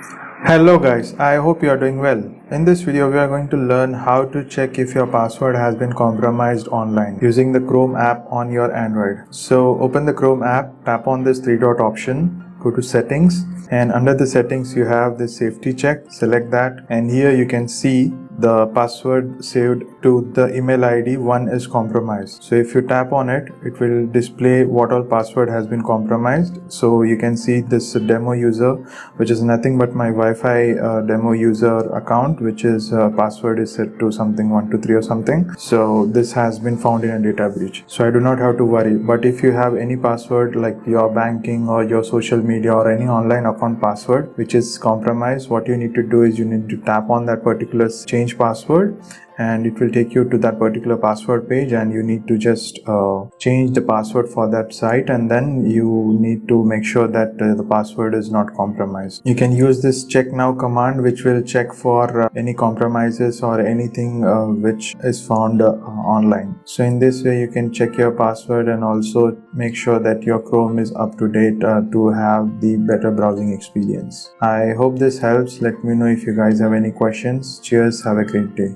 Hello guys, I hope you are doing well. In this video we are going to learn how to check if your password has been compromised online using the Chrome app on your Android. So open the Chrome app, tap on this three dot option, go to settings, and under the settings you have this safety check. Select that, and here you can see the password saved to the email ID 1 is compromised. So if you tap on it, it will display what all password has been compromised. So you can see this demo user, which is nothing but my Wi-Fi demo user account, which is password is set to something 123 or something. So this has been found in a data breach. So I do not have to worry. But if you have any password like your banking or your social media or any online account password which is compromised, what you need to do is you need to tap on that particular change password, and it will take you to that particular password page, and you need to just change the password for that site, and then you need to make sure that the password is not compromised. You can use this check now command, which will check for any compromises or anything which is found online. So in this way you can check your password and also make sure that your Chrome is up to date to have the better browsing experience. I hope this helps. Let me know if you guys have any questions. Cheers, have a great day.